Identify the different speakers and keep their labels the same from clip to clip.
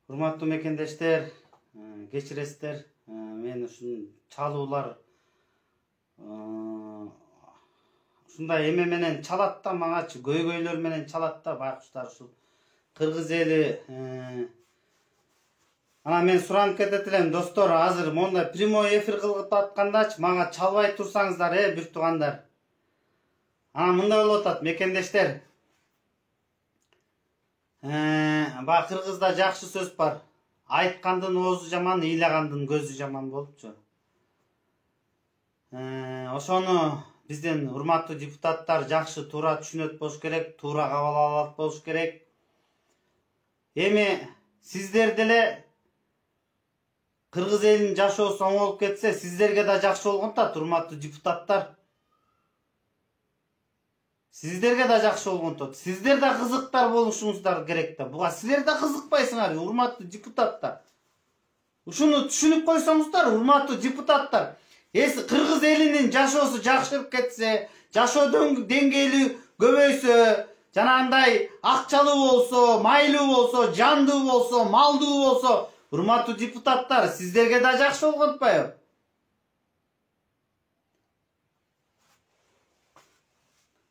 Speaker 1: Урматтуу мекендештер, кечиресиздер. Мен ушун чалуулар ушундай эме менен чалат да, маңачы көйгөйлөр менен чалат да байкуштар ушул кыргыз эли. Ана мен суранып кетет элем, достор, азыр мондай прямой эфир кылып аткандачы мага чалбай турсаңыздар, бир туугандар. Ана мындай болуп атат, мекендештер. Ба кыргызда жакшы сөз бар. Айткандын оозу жаман, ыйлагандын көзү жаман болупчу. Ошону бизден урматтуу депутаттар жакшы туура түшүнөт болуш керек, туура кабыл алат болуш керек. Эми сиздер деле кыргыз элинин жашоосу оңолуп кетсе, сиздерге да жакшы болгонтат, урматтуу депутаттар. Сиздерге да жакшы болгонтот. Сиздер да кызыктар болушуңуздар керек да. Буга силер да кызыкпайсыңар, урматтуу депутаттар. Ушуну түшүнүп койсоңуздар, урматтуу депутаттар. Кыргыз элинин жашоосу жакшырып кетсе, жашоо деңгээли көбөйсө, жанагындай акчалуу болсо, майлуу болсо, жандуу болсо, малдуу болсо, урматтуу депутаттар, сиздерге да жакшы болгон атпайбы?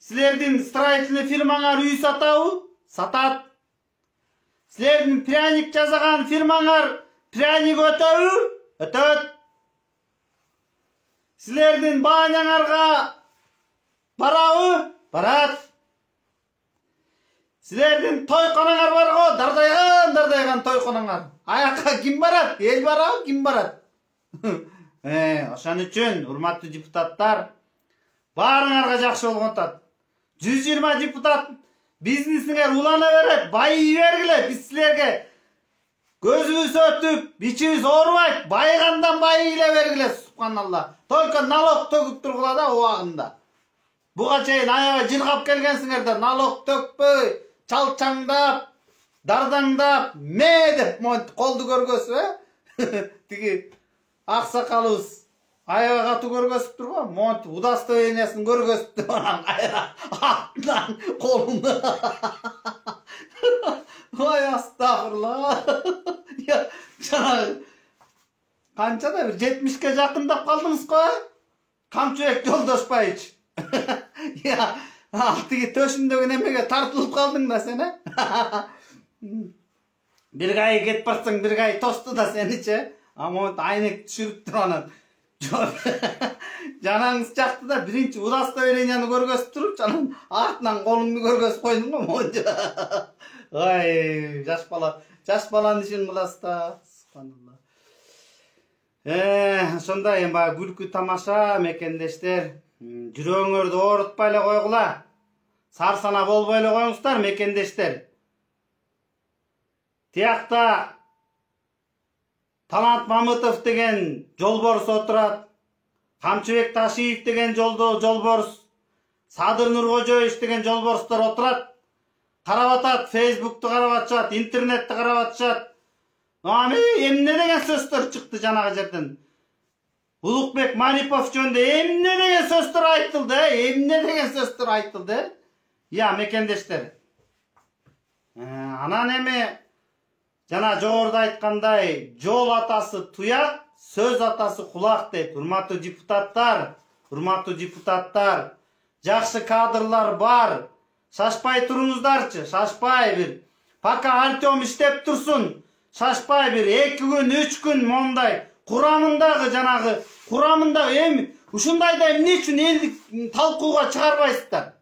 Speaker 1: Силердин строительный фирмаңар үй сатабы? Сатат. Силердин пряник жасаган фирмаңар пряник өтөбү? Өтөт. Силердин бааняңарга барабы? Барат. Силердин тойконаңар барго? Дардайган тойконаңар. Аякка ким барат? Эл барабы? Ким барат? Ошон үчүн, урматтуу депутаттар, баарыңарга жакшы болгонтат. 120 депутат бизнесиңер улана берет, байый бергиле. Биз силерге көзүбүз өтүп, бичибиз оорубайт, байыгандан байыйле бергиле, субханалла. Только налог төгүп тургула да убагында. Буга чейин аябай жыргап келгенсиңер да, налог төкпөй, чалчаңдап, дардаңдап, деп монтип колду көргөзүп, тиги аксакалыбыз аябай катуу көргөзүп турбу, монтип удостоверениясын көргөзүптү, анан кайра артынан колуну. Ой, астагфирулла. Жанагы канчада бир 70ке жакындап калдыңыз го? Камчыбек Жолдошбаевич. Тиги төшүндөгү немеге тартылып калдың да сен, Бир гай кетип барсаң, бир гай тосту да сеничи. Амон айнек түшүрүптүр анан. Жанаңыз чакты да биринчи удостоверенияны көргөзүп туруп, анан артынан колуңду көргөзүп койдуң го, монча. Ой, жаш баланын ишин кыласыз да. Субханалла. Ошондой эми күлкү тамаша, мекендештер. Жүрөгүңөрдү оорутпай эле койгула. Сарсана болбой эле коюңуздар, мекендештер. Тиякта Талант Мамытов деген жолборс отурат. Камчыбек Ташиев деген жолборс, Садыр Нуркожоевич деген жолборстор отурат. Карап атат, Фейсбукту карап атышат, интернетти карап атышат. Эмне деген сөздөр чыкты жанагы жерден? Улукбек Марипов жөнүндө эмне деген сөздөр айтылды? Эмне деген сөздөр айтылды? Мекендештер. Анан эми жана жогоруда айткандай, жол атасы туяк, сөз атасы кулак дейт. Урматтуу депутаттар, жакшы кадрлар бар. Шашпай туруңуздарчы, шашпай бир. Пока Артем иштеп турсун, шашпай бир 2 күн, 3 күн мондай курамында эми ушундайда эмне үчүн элди талкууга чыгарбайсыздар?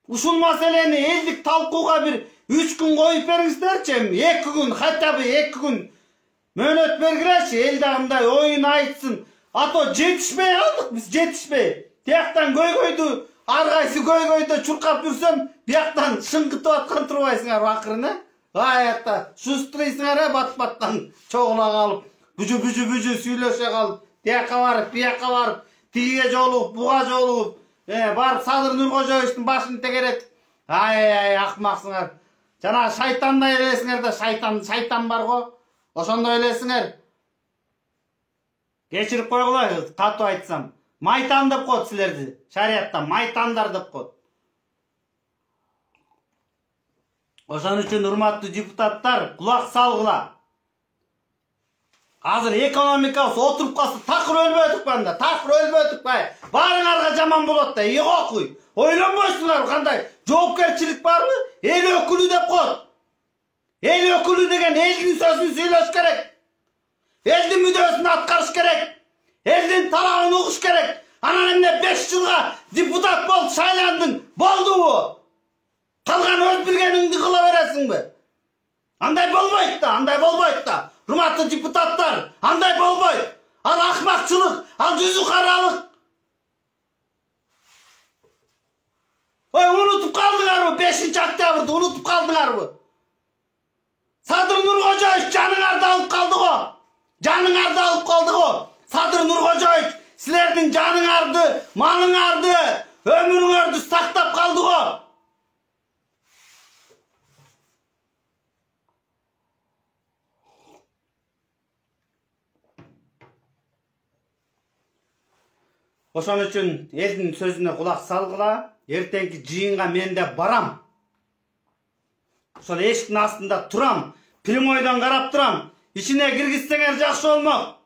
Speaker 1: Ушул маселени элдик талкууга бир 3 күн коюп бериңиздерчи, 2 күн, хотя бы 2 күн мөөнөт бергилечи, эл дагындай оюн айтсын. А то жетишпей калдык биз, жетишпей. Тияктан көйгөйдү, ар кайсы көйгөйдө чуркап жүрсөм, бияктан шыңгытып аткан турбайсыңар акырын, Аятта шустрыйсыңар, бат-баттан чогула калып, бүжү сүйлөшө калып, тияка барып, бияка барып, тигиге жолугуп, буга жолугуп, барып Садыр Нуркожоевичтин башын тегерет. Ай, акмаксыңар. Жана шайтандай элесиңер да, шайтан бар го. Ошондой элесиңер. Кечирип койгула, катуу айтсам. Майтан деп коет силерди. Шариятта майтандар деп коет. Ошон үчүн урматтуу депутаттар, кулак салгыла. Азыр экономикабыз отуруп калса такыр өлбөдүк банда, такыр өлбөдүк бай. Баарыңарга жаман болот да, окуй. Ойлонбойсуңар кандай жоопкерчилик барбы? Эл өкүлү деп коет. Эл өкүлү деген элдин сөзүн сүйлөш керек. Элдин мүддөсүн аткарыш керек. Элдин талабын угуш керек. Анан эмне 5 жылга депутат болуп шайландың, болдубу? Калган өз билгениңди кыла бересиңби? Андай болбойт да, андай болбойт да. Урматтуу депутаттар, андай болбойт. Ал акмакчылык, ал жүзү каралык. Ой, унутуп калдыңарбы? 5-октябрды унутуп калдыңарбы? Садыр Нуркожоевич жаныңарды алып калды го. Жаныңарды алып калды го. Садыр Нуркожоевич силердин жаныңарды, малыңарды, өмүрүңөрдү сактап калды го. Ошон үчүн элдин сөзүнө кулак салгыла. Эртеңки жыйынга мен де барам. Ошол эшиктин астында турам, прямойдон карап турам. Ичине киргизсеңер жакшы болмок.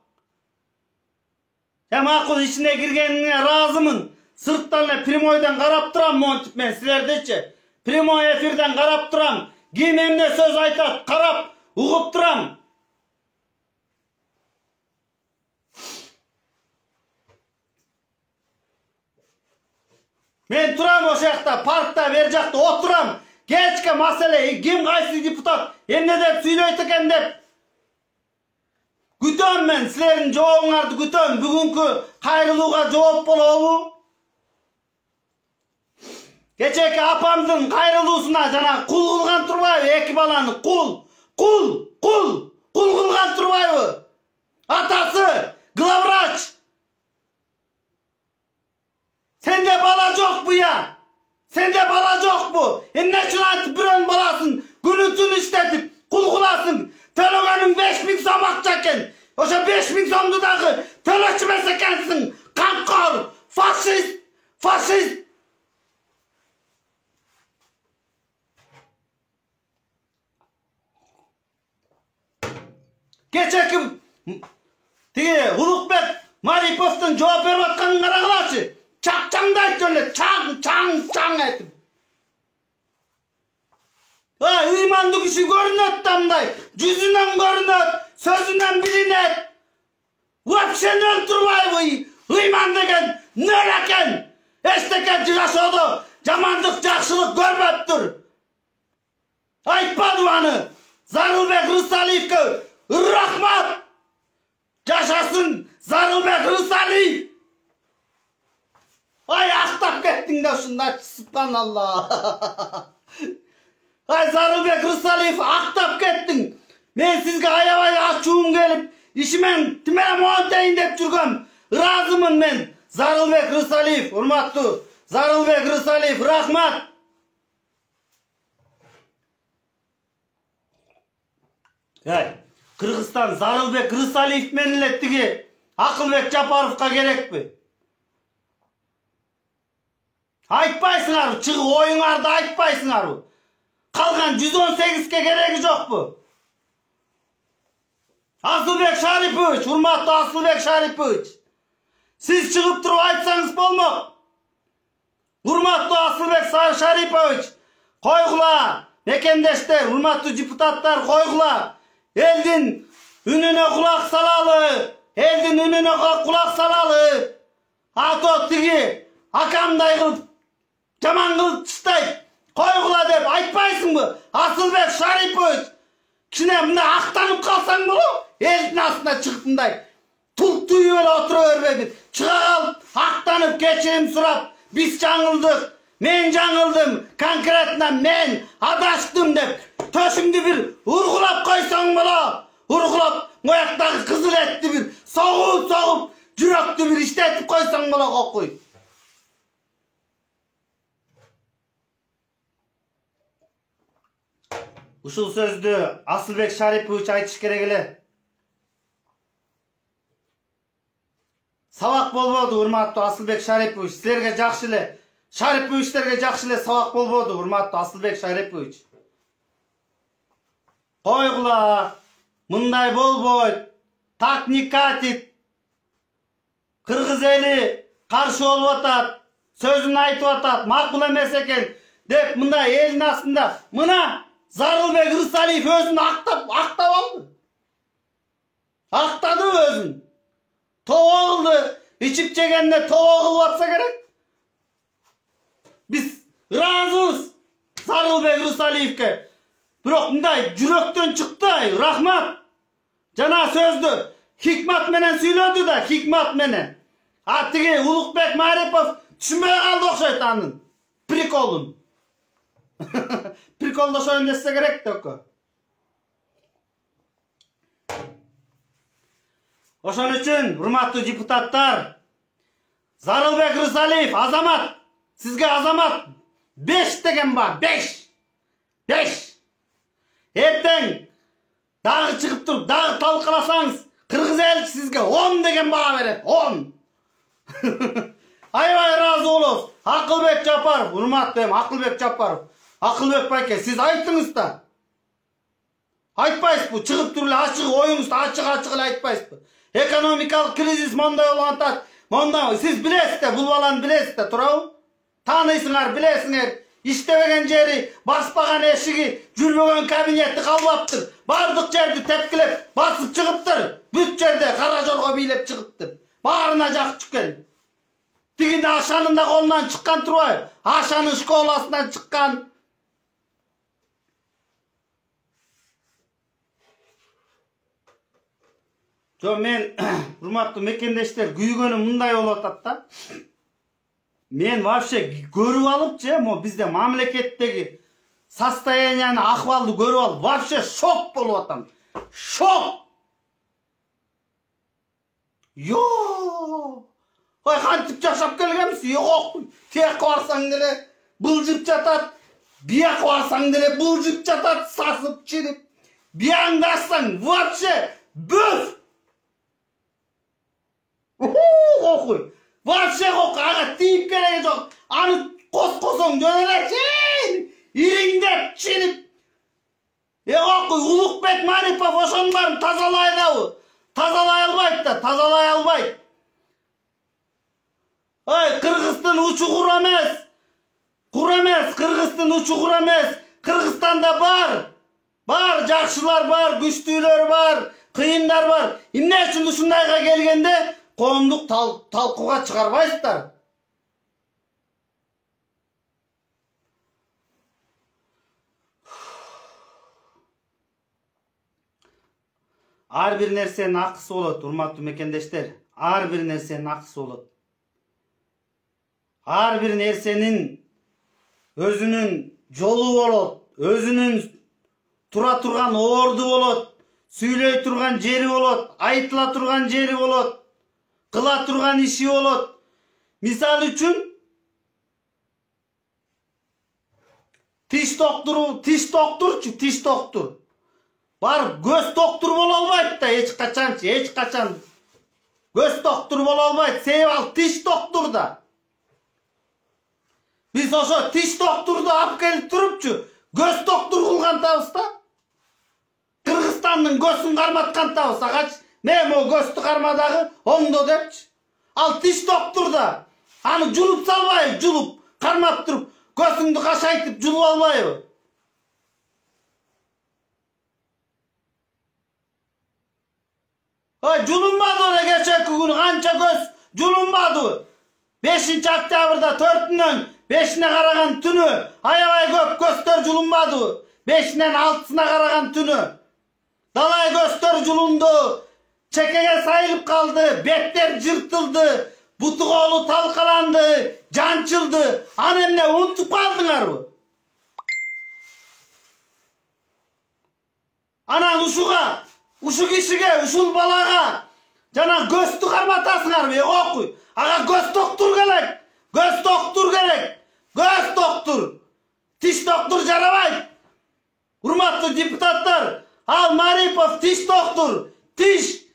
Speaker 1: Макул, ичине киргениңе ыраазымын. Сырттан эле прямойдон карап турам, монтип мен силердичи. Прямой эфирден карап турам. Ким эмне сөз айтат, карап, угуп турам. Мен турам ошол жакта, паркта, бер жакта отурам. Кечке маселе, ким кайсы депутат эмне деп сүйлөйт экен деп. Күтөм мен силердин жообуңарды күтөм. Бүгүнкү кайрылууга жооп болобу? Кечеки апамдын кайрылуусуна жана кул кылган турбайбы? Эки баланы кул кылган турбайбы? Атасы главврач. Сенде бала жокпу я? Сенде бала жокпу? Эмне үчүн антип бирөөнүн баласын күнү-түн иштетип кул кыласың? Төлөгөнүң 5000 сом акча экен. Ошо 5000 сомду дагы төлөчүмөс экенсиң. Камкор, фашист. Кечеки тиги Улукбек Мариповдун жооп берип атканын карагылачы. Чаңдайт эле, чаң айтып. Ыймандуу киши көрүнөт да мындай, жүзүнөн көрүнөт, сөзүнөн билинет. Вообще нөл турбайбы? Ыйман деген нөл экен. Эчтеке жашоодо жамандык, жакшылык көрбөптүр. Айтпадым аны. Зарылбек Рысалиевке рахмат. Жашасын Зарылбек Рысалиев. Актап кеттиң да ушундай, субханалла. Зарылбек Рысалиев, актап кеттиң. Мен сизге аябай ачуум келип, ишимен тиме монтейин деп жүргөм. Ыраазымын мен. Зарылбек Рысалиев, урматтуу Зарылбек Рысалиев, рахмат. Кыргызстан Зарылбек Рысалиев менен эле тиги Акылбек Жапаровго керекпи? Айтпайсыңарбы, чыгып оюңарды айтпайсыңарбы? Калган 118ге кереги жокпу? Асылбек Шарипович, урматтуу Асылбек Шарипович, сиз чыгып туруп айтсаңыз болмок. Урматтуу Асылбек Шарипович, койгула, мекендештер, урматтуу депутаттар, койгула. Элдин үнүнө кулак салалы. Ато тиги акамдай кылып, жаман кылып таштайт. Койгула деп айтпайсыңбы? Асылбек Шарипович, кичине мындай актанып калсаң болот. Элдин астына чыгып мындай туп түйүп эле отура бербейби? Чыга калып, актанып кечирим сурап, биз жаңылдык, мен жаңылдым, конкретно мен адаштым деп төшүңдү бир ургулап койсоң болот. Ургулап, мояктагы кызыл этти бир согуп, жүрөктү бир иштетип койсоң болот, окуй. Ушул сөздү Асылбек Шарипович айтыш керек эле. Сабак болбоду, урматтуу Асылбек Шарипович. Силерге жакшы эле, Шариповичтерге жакшы эле сабак болбоду, урматтуу Асылбек Шарипович. Koygula, mınday bolboy, tak nikatit, Kırgız eli karşı olup atat, sözünü aytıp atat, makul emes eken, dep mınday elin aslında, mına Zarılbek Rısaliyev özünü aktap aldı. Aktadı özün. Toğuldu. İçip çekende toğul atsa gerek. Biz razıyız Zarılbek Rısaliyev'ke. Biroq mınday yürekten çıktı. Rahmat. Jana sözdü. Hikmat menen süylödü da, hikmat menen. Atigi Ulukbek Maripov düşünmeye kaldı okşayt anın. Prikolun. Prikolda şoyun dese gerek de oku. Oşon üçün, hurmatlı депутаттар, Zarılbek Rısaliyev, azamat, sizge azamat 5 degen ba, 5. 5. Erten, dağı çıkıp durup, dağı talkılasanız, Kırgız eli sizge 10 degen bağa veret, 10. Aybay razı oluz. Akılbek Japarov, hurmatlıyım, Akılbek Japarov. Akılbek Bayke, siz ayttınız da. Aytpaysiz bu, çıkıp durulu açık oyunuzda açık aytpaysiz bu. Ekonomikal krizis monday olan monday, siz bilesiz de, bulvalan bilesiz de, turau. Tanıysınlar, bilesinger. İştebegen jeri, baspagan eşigi, jürbögen kabineti kalbaptır. Bardık жерди tepkilep, basıp çıkıptır. Büt jerde kara jolgo biylep çıkıptır. Bağrına jak çıkken. Diginde Aşanın da kolundan çıkkan turabay. Aşanın şkolasından çıkkan. Jo men hurmatlı mekendештер күйгөнүм мындай болуп атат да. Мен вообще көрүп алыпчы, мо бизде мамлекеттеги состоянияны, акыбалды көрүп алып, вообще шок болуп атам. Шок. Yo. Ой, кантип жашап келгенбиз? Жок. Тияк барсаң деле былжып жатат. Бияк барсаң деле былжып жатат, сасып чирип. Бияңды ачсаң вообще бөс. Kokuy. Вообще kokuy. Aga tiyip keregi жоқ. Аны kos-kosong jöneleçin. İringdep çinip. Kokuy. Ulukbek Maripov oşonun bарын тазалай дабы. Тазалай албайт да, тазалай албайт. Ой, Kırgızстан учу кур эмес. Кур эмес, Kırgızстан учу кур эмес. Kırgızстанда бар. Бар, жакшылар бар, күчтүүлөр бар, кыйындар бар. Эмне үчүн ушундайга келгенде коомдук талкууга чыгарбайсыздар? Ар бир нерсенин акысы болот, урматтуу мекендештер. Ар бир нерсенин акысы болот. Ар бир нерсенин өзүнүн жолу болот, өзүнүн тура турган орду болот, сүйлөй турган жери болот, айтыла турган жери болот, кыла турган иши болот. Мисалы үчүн тиш доктурчу. Бар көз доктур боло албайт да, эч качан. Көз доктур боло албайт, себеби ал тиш доктур да. Биз ошо тиш доктурду алып келип турупчу, көз доктур кылгантабыз да. Кыргызстандын көзүн карматкантабыз, агач мен о көздү кармадагы оңдо депчи. Ал тиш доктур да. Аны жулуп салбайбы, жулуп кармап туруп, көзүңдү кашайтып жулуп албайбы? Ой, жулунбады эле кечээки күнү канча көз жулунбады. 5-октябрда 4-нөн 5-ине караган түнү аябай көп көздөр жулунбады. 5-нен 6-сына караган түнү далай көздөр жулунду. Чекеге сайылып калды, беттер жыртылды, буту колу талкаланды, жанчылды. Аны эмне унутуп калдыңарбы? Анан ушу кишиге, ушул балага жана көздү карматасыңарбы? Окуй. Ага көз доктур керек. Көз доктур. Тиш доктур жарабайт. Урматтуу депутаттар, ал Марипов тиш доктур. Тиш